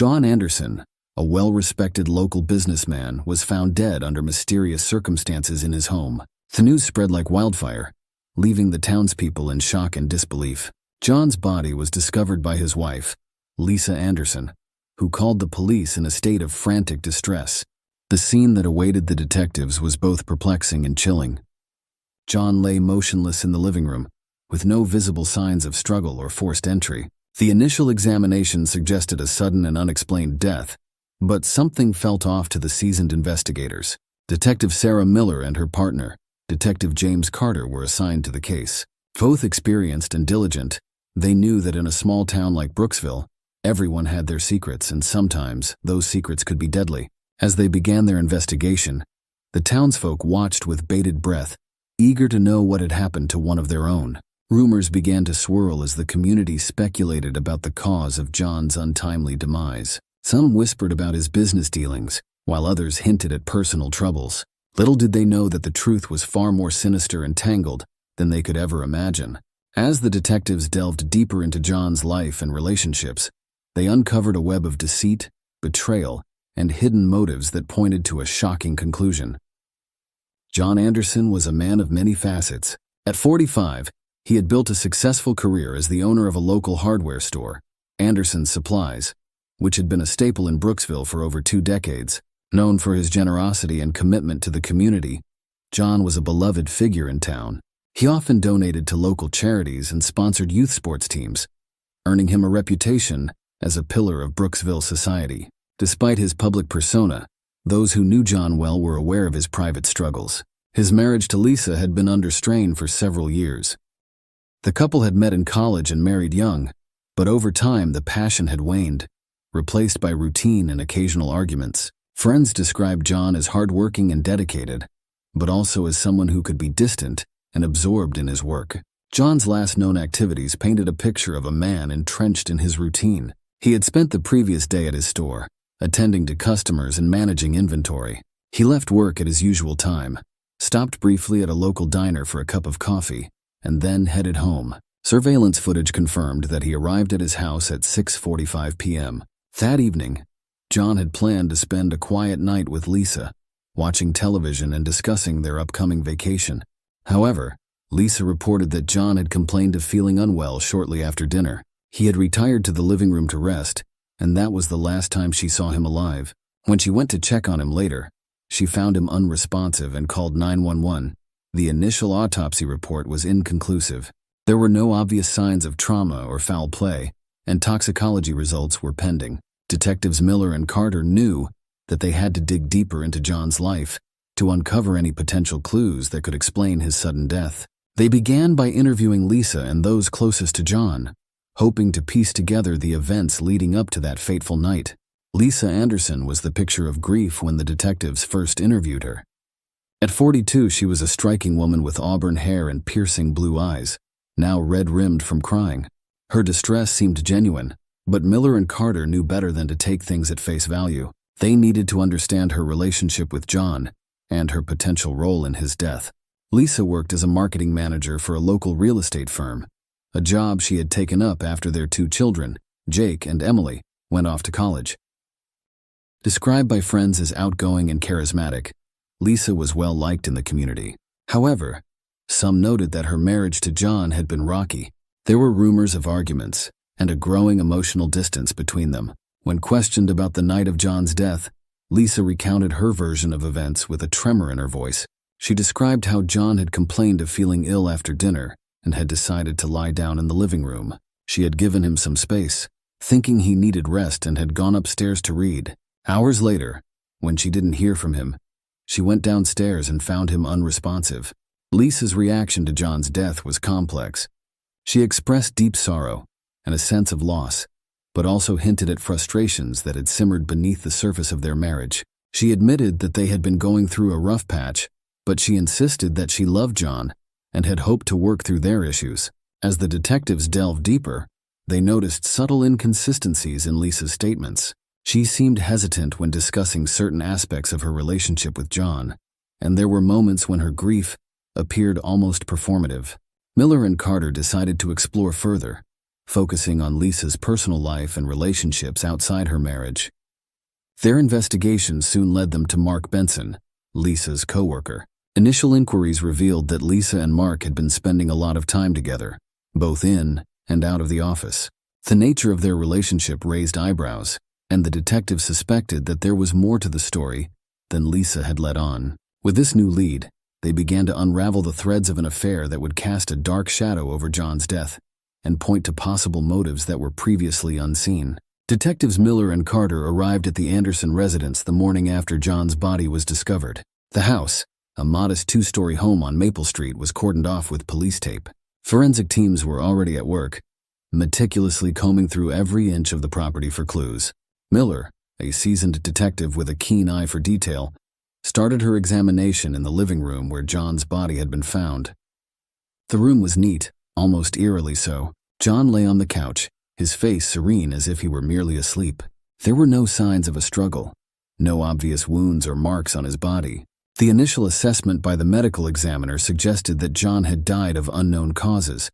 John Anderson, a well-respected local businessman, was found dead under mysterious circumstances in his home. The news spread like wildfire, leaving the townspeople in shock and disbelief. John's body was discovered by his wife, Lisa Anderson, who called the police in a state of frantic distress. The scene that awaited the detectives was both perplexing and chilling. John lay motionless in the living room, with no visible signs of struggle or forced entry. The initial examination suggested a sudden and unexplained death, but something felt off to the seasoned investigators. Detective Sarah Miller and her partner, Detective James Carter, were assigned to the case. Both experienced and diligent, they knew that in a small town like Brooksville, everyone had their secrets, and sometimes those secrets could be deadly. As they began their investigation, the townsfolk watched with bated breath, eager to know what had happened to one of their own. Rumors began to swirl as the community speculated about the cause of John's untimely demise. Some whispered about his business dealings, while others hinted at personal troubles. Little did they know that the truth was far more sinister and tangled than they could ever imagine. As the detectives delved deeper into John's life and relationships, they uncovered a web of deceit, betrayal, and hidden motives that pointed to a shocking conclusion. John Anderson was a man of many facets. At 45, he had built a successful career as the owner of a local hardware store, Anderson's Supplies, which had been a staple in Brooksville for over 2 decades. Known for his generosity and commitment to the community, John was a beloved figure in town. He often donated to local charities and sponsored youth sports teams, earning him a reputation as a pillar of Brooksville society. Despite his public persona, those who knew John well were aware of his private struggles. His marriage to Lisa had been under strain for several years. The couple had met in college and married young, but over time the passion had waned, replaced by routine and occasional arguments. Friends described John as hardworking and dedicated, but also as someone who could be distant and absorbed in his work. John's last known activities painted a picture of a man entrenched in his routine. He had spent the previous day at his store, attending to customers and managing inventory. He left work at his usual time, stopped briefly at a local diner for a cup of coffee, and then headed home. Surveillance footage confirmed that he arrived at his house at 6:45 p.m. That evening, John had planned to spend a quiet night with Lisa, watching television and discussing their upcoming vacation. However, Lisa reported that John had complained of feeling unwell shortly after dinner. He had retired to the living room to rest, and that was the last time she saw him alive. When she went to check on him later, she found him unresponsive and called 911. The initial autopsy report was inconclusive. There were no obvious signs of trauma or foul play, and toxicology results were pending. Detectives Miller and Carter knew that they had to dig deeper into John's life to uncover any potential clues that could explain his sudden death. They began by interviewing Lisa and those closest to John, hoping to piece together the events leading up to that fateful night. Lisa Anderson was the picture of grief when the detectives first interviewed her. At 42, she was a striking woman with auburn hair and piercing blue eyes, now red-rimmed from crying. Her distress seemed genuine, but Miller and Carter knew better than to take things at face value. They needed to understand her relationship with John and her potential role in his death. Lisa worked as a marketing manager for a local real estate firm, a job she had taken up after their 2 children, Jake and Emily, went off to college. Described by friends as outgoing and charismatic, Lisa was well liked in the community. However, some noted that her marriage to John had been rocky. There were rumors of arguments and a growing emotional distance between them. When questioned about the night of John's death, Lisa recounted her version of events with a tremor in her voice. She described how John had complained of feeling ill after dinner and had decided to lie down in the living room. She had given him some space, thinking he needed rest, and had gone upstairs to read. Hours later, when she didn't hear from him, she went downstairs and found him unresponsive. Lisa's reaction to John's death was complex. She expressed deep sorrow and a sense of loss, but also hinted at frustrations that had simmered beneath the surface of their marriage. She admitted that they had been going through a rough patch, but she insisted that she loved John and had hoped to work through their issues. As the detectives delved deeper, they noticed subtle inconsistencies in Lisa's statements. She seemed hesitant when discussing certain aspects of her relationship with John, and there were moments when her grief appeared almost performative. Miller and Carter decided to explore further, focusing on Lisa's personal life and relationships outside her marriage. Their investigation soon led them to Mark Benson, Lisa's coworker. Initial inquiries revealed that Lisa and Mark had been spending a lot of time together, both in and out of the office. The nature of their relationship raised eyebrows, and the detective suspected that there was more to the story than Lisa had let on. With this new lead, they began to unravel the threads of an affair that would cast a dark shadow over John's death and point to possible motives that were previously unseen. Detectives Miller and Carter arrived at the Anderson residence the morning after John's body was discovered. The house, a modest two-story home on Maple Street, was cordoned off with police tape. Forensic teams were already at work, meticulously combing through every inch of the property for clues. Miller, a seasoned detective with a keen eye for detail, started her examination in the living room where John's body had been found. The room was neat, almost eerily so. John lay on the couch, his face serene as if he were merely asleep. There were no signs of a struggle, no obvious wounds or marks on his body. The initial assessment by the medical examiner suggested that John had died of unknown causes,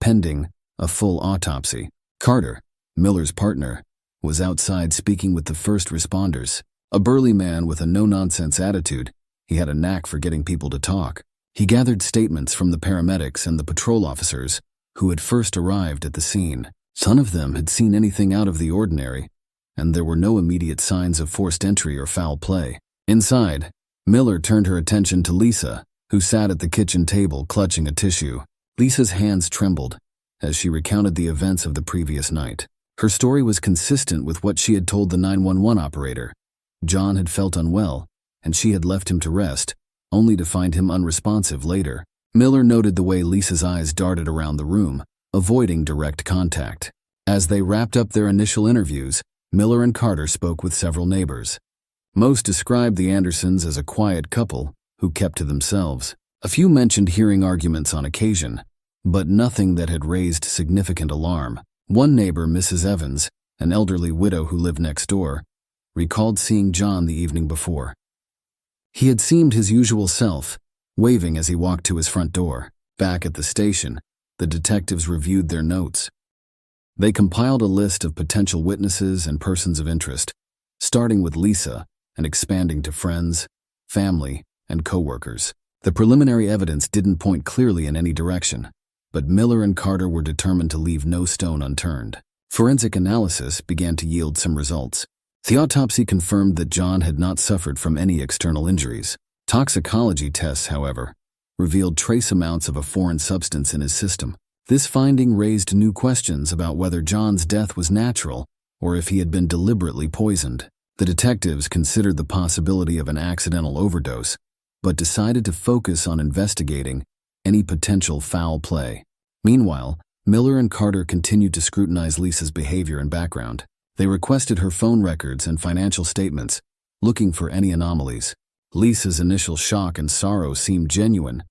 pending a full autopsy. Carter, Miller's partner, was outside speaking with the first responders. A burly man with a no-nonsense attitude, he had a knack for getting people to talk. He gathered statements from the paramedics and the patrol officers who had first arrived at the scene. None of them had seen anything out of the ordinary, and there were no immediate signs of forced entry or foul play. Inside, Miller turned her attention to Lisa, who sat at the kitchen table clutching a tissue. Lisa's hands trembled as she recounted the events of the previous night. Her story was consistent with what she had told the 911 operator. John had felt unwell, and she had left him to rest, only to find him unresponsive later. Miller noted the way Lisa's eyes darted around the room, avoiding direct contact. As they wrapped up their initial interviews, Miller and Carter spoke with several neighbors. Most described the Andersons as a quiet couple who kept to themselves. A few mentioned hearing arguments on occasion, but nothing that had raised significant alarm. One neighbor, Mrs. Evans, an elderly widow who lived next door, recalled seeing John the evening before. He had seemed his usual self, waving as he walked to his front door. Back at the station, the detectives reviewed their notes. They compiled a list of potential witnesses and persons of interest, starting with Lisa and expanding to friends, family, and co-workers. The preliminary evidence didn't point clearly in any direction, but Miller and Carter were determined to leave no stone unturned. Forensic analysis began to yield some results. The autopsy confirmed that John had not suffered from any external injuries. Toxicology tests, however, revealed trace amounts of a foreign substance in his system. This finding raised new questions about whether John's death was natural or if he had been deliberately poisoned. The detectives considered the possibility of an accidental overdose, but decided to focus on investigating any potential foul play. Meanwhile, Miller and Carter continued to scrutinize Lisa's behavior and background. They requested her phone records and financial statements, looking for any anomalies. Lisa's initial shock and sorrow seemed genuine,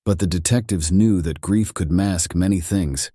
but the detectives knew that grief could mask many things.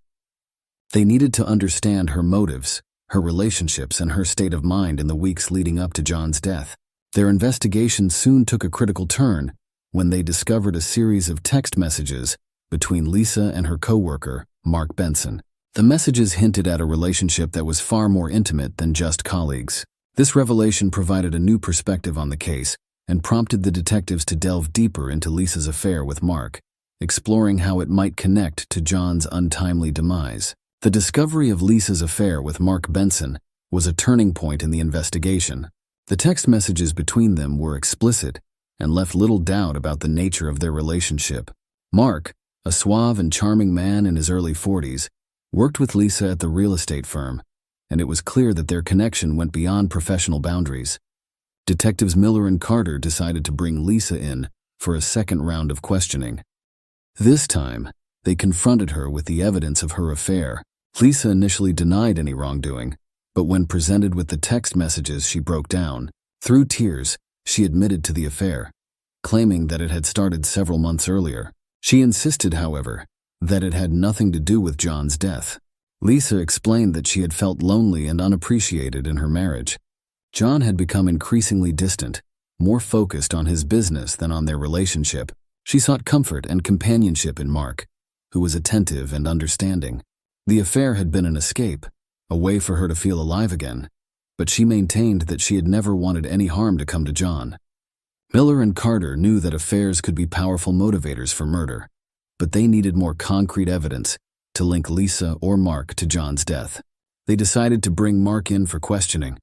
They needed to understand her motives, her relationships, and her state of mind in the weeks leading up to John's death. Their investigation soon took a critical turn when they discovered a series of text messages between Lisa and her coworker, Mark Benson. The messages hinted at a relationship that was far more intimate than just colleagues. This revelation provided a new perspective on the case and prompted the detectives to delve deeper into Lisa's affair with Mark, exploring how it might connect to John's untimely demise. The discovery of Lisa's affair with Mark Benson was a turning point in the investigation. The text messages between them were explicit and left little doubt about the nature of their relationship. Mark, a suave and charming man in his early 40s, worked with Lisa at the real estate firm, and it was clear that their connection went beyond professional boundaries. Detectives Miller and Carter decided to bring Lisa in for a second round of questioning. This time, they confronted her with the evidence of her affair. Lisa initially denied any wrongdoing, but when presented with the text messages, she broke down. Through tears, she admitted to the affair, claiming that it had started several months earlier. She insisted, however, that it had nothing to do with John's death. Lisa explained that she had felt lonely and unappreciated in her marriage. John had become increasingly distant, more focused on his business than on their relationship. She sought comfort and companionship in Mark, who was attentive and understanding. The affair had been an escape, a way for her to feel alive again, but she maintained that she had never wanted any harm to come to John. Miller and Carter knew that affairs could be powerful motivators for murder, but they needed more concrete evidence to link Lisa or Mark to John's death. They decided to bring Mark in for questioning.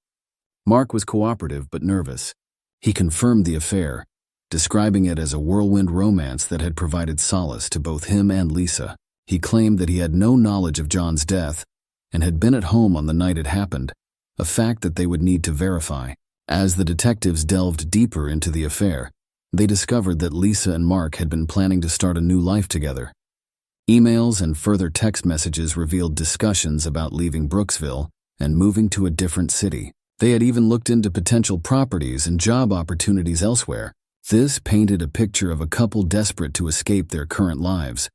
Mark was cooperative but nervous. He confirmed the affair, describing it as a whirlwind romance that had provided solace to both him and Lisa. He claimed that he had no knowledge of John's death and had been at home on the night it happened, a fact that they would need to verify. As the detectives delved deeper into the affair, they discovered that Lisa and Mark had been planning to start a new life together. Emails and further text messages revealed discussions about leaving Brooksville and moving to a different city. They had even looked into potential properties and job opportunities elsewhere. This painted a picture of a couple desperate to escape their current lives,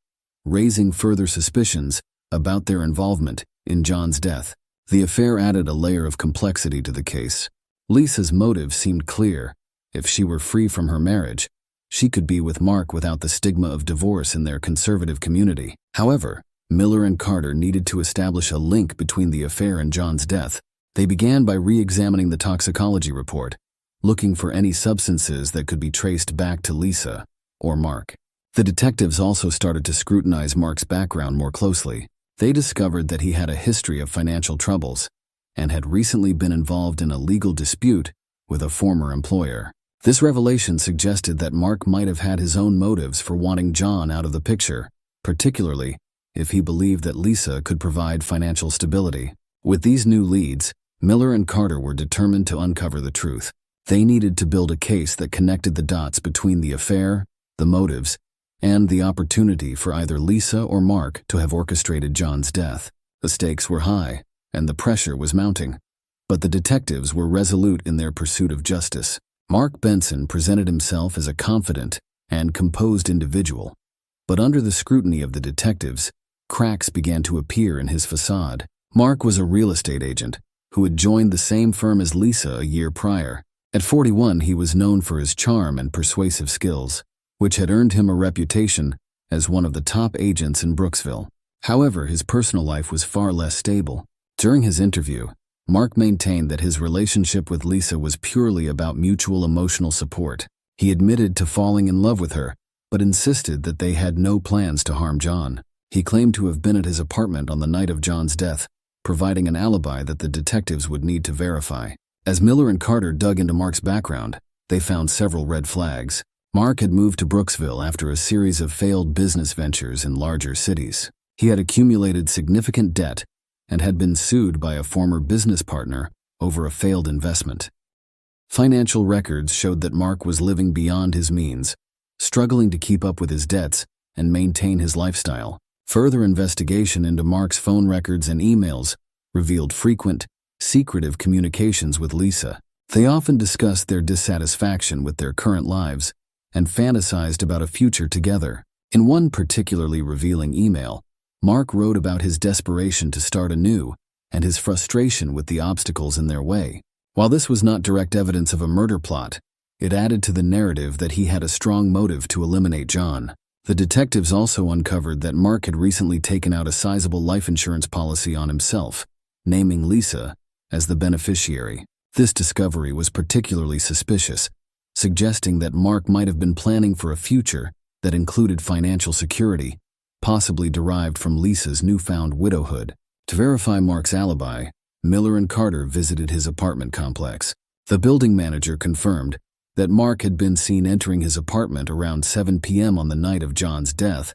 raising further suspicions about their involvement in John's death. The affair added a layer of complexity to the case. Lisa's motive seemed clear. If she were free from her marriage, she could be with Mark without the stigma of divorce in their conservative community. However, Miller and Carter needed to establish a link between the affair and John's death. They began by re-examining the toxicology report, looking for any substances that could be traced back to Lisa or Mark. The detectives also started to scrutinize Mark's background more closely. They discovered that he had a history of financial troubles and had recently been involved in a legal dispute with a former employer. This revelation suggested that Mark might have had his own motives for wanting John out of the picture, particularly if he believed that Lisa could provide financial stability. With these new leads, Miller and Carter were determined to uncover the truth. They needed to build a case that connected the dots between the affair, the motives, and the opportunity for either Lisa or Mark to have orchestrated John's death. The stakes were high, and the pressure was mounting. But the detectives were resolute in their pursuit of justice. Mark Benson presented himself as a confident and composed individual. But under the scrutiny of the detectives, cracks began to appear in his facade. Mark was a real estate agent who had joined the same firm as Lisa a year prior. At 41, he was known for his charm and persuasive skills, which had earned him a reputation as one of the top agents in Brooksville. However, his personal life was far less stable. During his interview, Mark maintained that his relationship with Lisa was purely about mutual emotional support. He admitted to falling in love with her, but insisted that they had no plans to harm John. He claimed to have been at his apartment on the night of John's death, providing an alibi that the detectives would need to verify. As Miller and Carter dug into Mark's background, they found several red flags. Mark had moved to Brooksville after a series of failed business ventures in larger cities. He had accumulated significant debt and had been sued by a former business partner over a failed investment. Financial records showed that Mark was living beyond his means, struggling to keep up with his debts and maintain his lifestyle. Further investigation into Mark's phone records and emails revealed frequent, secretive communications with Lisa. They often discussed their dissatisfaction with their current lives and fantasized about a future together. In one particularly revealing email, Mark wrote about his desperation to start anew and his frustration with the obstacles in their way. While this was not direct evidence of a murder plot, it added to the narrative that he had a strong motive to eliminate John. The detectives also uncovered that Mark had recently taken out a sizable life insurance policy on himself, naming Lisa as the beneficiary. This discovery was particularly suspicious, suggesting that Mark might have been planning for a future that included financial security, possibly derived from Lisa's newfound widowhood. To verify Mark's alibi, Miller and Carter visited his apartment complex. The building manager confirmed that Mark had been seen entering his apartment around 7 p.m. on the night of John's death,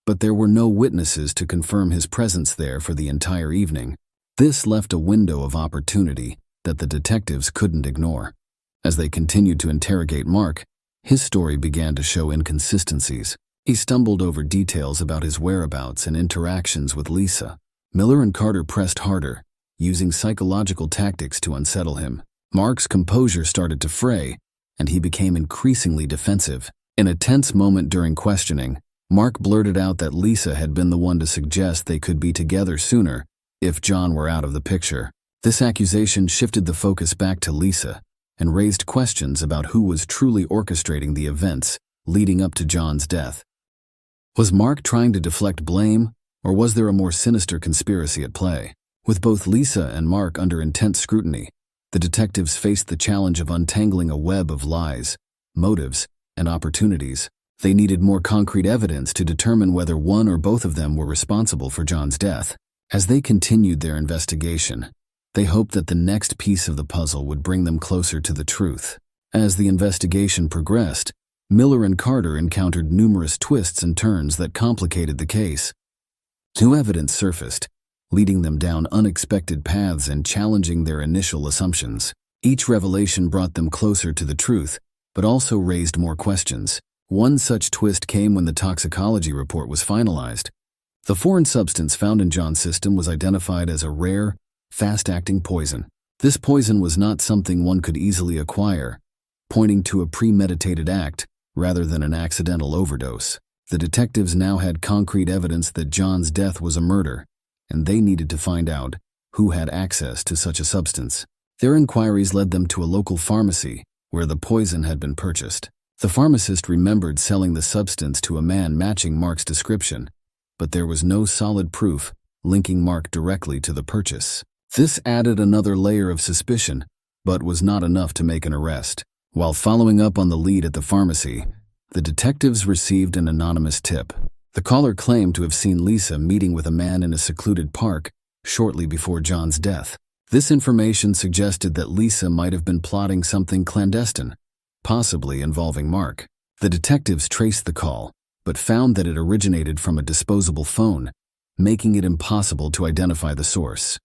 but there were no witnesses to confirm his presence there for the entire evening. This left a window of opportunity that the detectives couldn't ignore. As they continued to interrogate Mark, his story began to show inconsistencies. He stumbled over details about his whereabouts and interactions with Lisa. Miller and Carter pressed harder, using psychological tactics to unsettle him. Mark's composure started to fray, and he became increasingly defensive. In a tense moment during questioning, Mark blurted out that Lisa had been the one to suggest they could be together sooner if John were out of the picture. This accusation shifted the focus back to Lisa and raised questions about who was truly orchestrating the events leading up to John's death. Was Mark trying to deflect blame, Or was there a more sinister conspiracy at play? With both Lisa and Mark under intense scrutiny, the detectives faced the challenge of untangling a web of lies, motives, and opportunities. They needed more concrete evidence to determine whether one or both of them were responsible for John's death. As they continued their investigation, they hoped that the next piece of the puzzle would bring them closer to the truth. As the investigation progressed, Miller and Carter encountered numerous twists and turns that complicated the case. New evidence surfaced, leading them down unexpected paths and challenging their initial assumptions. Each revelation brought them closer to the truth, but also raised more questions. One such twist came when the toxicology report was finalized. The foreign substance found in John's system was identified as a rare, fast-acting poison. This poison was not something one could easily acquire, pointing to a premeditated act rather than an accidental overdose. The detectives now had concrete evidence that John's death was a murder, and they needed to find out who had access to such a substance. Their inquiries led them to a local pharmacy where the poison had been purchased. The pharmacist remembered selling the substance to a man matching Mark's description, but there was no solid proof linking Mark directly to the purchase. This added another layer of suspicion, but was not enough to make an arrest. While following up on the lead at the pharmacy, the detectives received an anonymous tip. The caller claimed to have seen Lisa meeting with a man in a secluded park shortly before John's death. This information suggested that Lisa might have been plotting something clandestine, possibly involving Mark. The detectives traced the call, but found that it originated from a disposable phone, making it impossible to identify the source.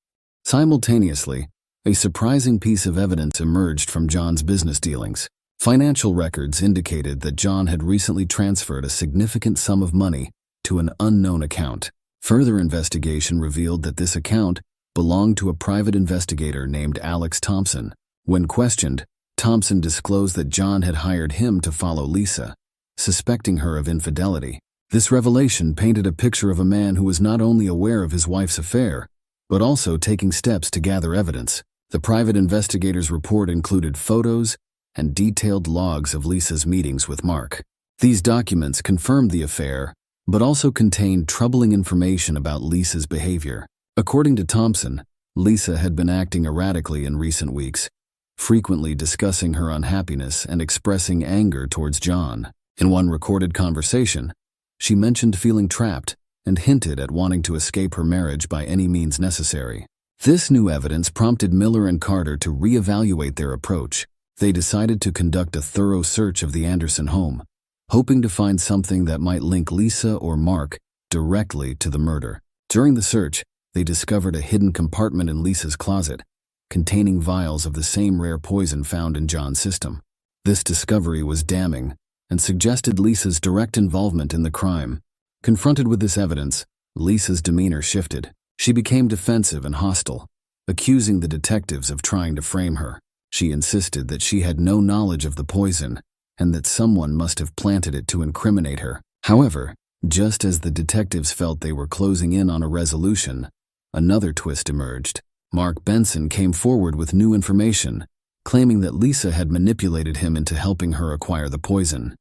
Simultaneously, a surprising piece of evidence emerged from John's business dealings. Financial records indicated that John had recently transferred a significant sum of money to an unknown account. Further investigation revealed that this account belonged to a private investigator named Alex Thompson. When questioned, Thompson disclosed that John had hired him to follow Lisa, suspecting her of infidelity. This revelation painted a picture of a man who was not only aware of his wife's affair, but also taking steps to gather evidence. The private investigator's report included photos and detailed logs of Lisa's meetings with Mark. These documents confirmed the affair, but also contained troubling information about Lisa's behavior. According to Thompson, Lisa had been acting erratically in recent weeks, frequently discussing her unhappiness and expressing anger towards John. In one recorded conversation, she mentioned feeling trapped and hinted at wanting to escape her marriage by any means necessary. This new evidence prompted Miller and Carter to reevaluate their approach. They decided to conduct a thorough search of the Anderson home, hoping to find something that might link Lisa or Mark directly to the murder. During the search, they discovered a hidden compartment in Lisa's closet, containing vials of the same rare poison found in John's system. This discovery was damning and suggested Lisa's direct involvement in the crime. Confronted with this evidence, Lisa's demeanor shifted. She became defensive and hostile, accusing the detectives of trying to frame her. She insisted that she had no knowledge of the poison and that someone must have planted it to incriminate her. However, just as the detectives felt they were closing in on a resolution, another twist emerged. Mark Benson came forward with new information, claiming that Lisa had manipulated him into helping her acquire the poison.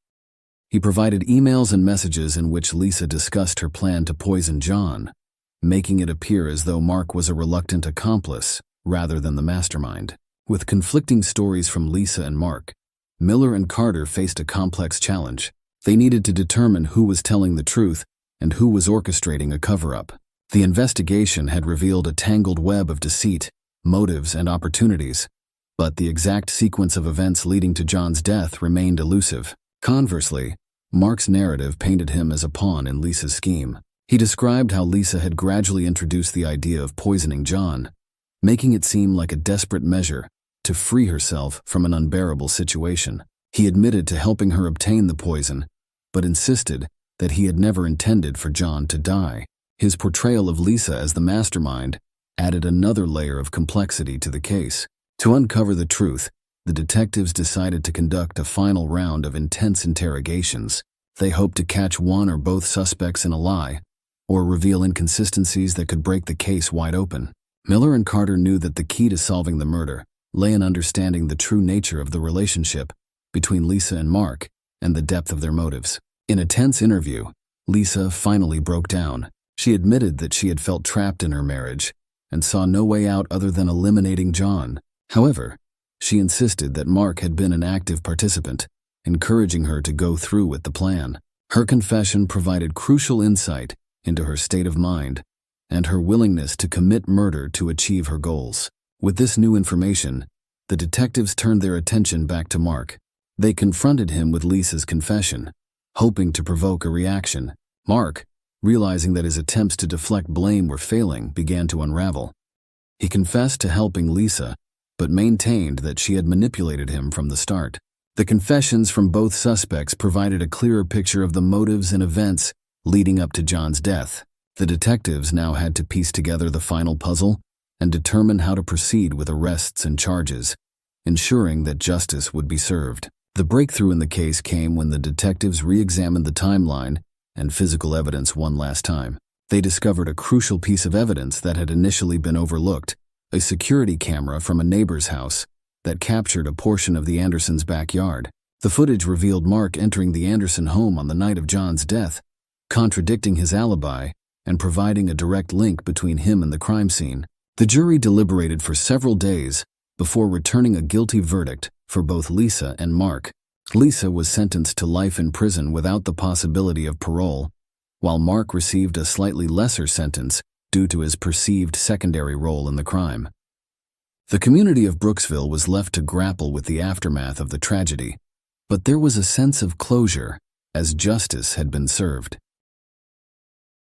He provided emails and messages in which Lisa discussed her plan to poison John, making it appear as though Mark was a reluctant accomplice rather than the mastermind. With conflicting stories from Lisa and Mark, Miller and Carter faced a complex challenge. They needed to determine who was telling the truth and who was orchestrating a cover-up. The investigation had revealed a tangled web of deceit, motives, and opportunities, but the exact sequence of events leading to John's death remained elusive. Conversely, Mark's narrative painted him as a pawn in Lisa's scheme. He described how Lisa had gradually introduced the idea of poisoning John, making it seem like a desperate measure to free herself from an unbearable situation. He admitted to helping her obtain the poison, but insisted that he had never intended for John to die. His portrayal of Lisa as the mastermind added another layer of complexity to the case. To uncover the truth, the detectives decided to conduct a final round of intense interrogations. They hoped to catch one or both suspects in a lie, or reveal inconsistencies that could break the case wide open. Miller and Carter knew that the key to solving the murder lay in understanding the true nature of the relationship between Lisa and Mark and the depth of their motives. In a tense interview, Lisa finally broke down, She admitted that she had felt trapped in her marriage and saw no way out other than eliminating John. However, she insisted that Mark had been an active participant, encouraging her to go through with the plan. Her confession provided crucial insight into her state of mind and her willingness to commit murder to achieve her goals. With this new information, the detectives turned their attention back to Mark. They confronted him with Lisa's confession, hoping to provoke a reaction. Mark, realizing that his attempts to deflect blame were failing, began to unravel. He confessed to helping Lisa, but maintained that she had manipulated him from the start. The confessions from both suspects provided a clearer picture of the motives and events leading up to John's death. The detectives now had to piece together the final puzzle and determine how to proceed with arrests and charges, ensuring that justice would be served. The breakthrough in the case came when the detectives re-examined the timeline and physical evidence one last time. They discovered a crucial piece of evidence that had initially been overlooked: a security camera from a neighbor's house that captured a portion of the Andersons' backyard. The footage revealed Mark entering the Anderson home on the night of John's death, contradicting his alibi and providing a direct link between him and the crime scene. The jury deliberated for several days before returning a guilty verdict for both Lisa and Mark. Lisa was sentenced to life in prison without the possibility of parole, while Mark received a slightly lesser sentence due to his perceived secondary role in the crime. The community of Brooksville was left to grapple with the aftermath of the tragedy, but there was a sense of closure as justice had been served.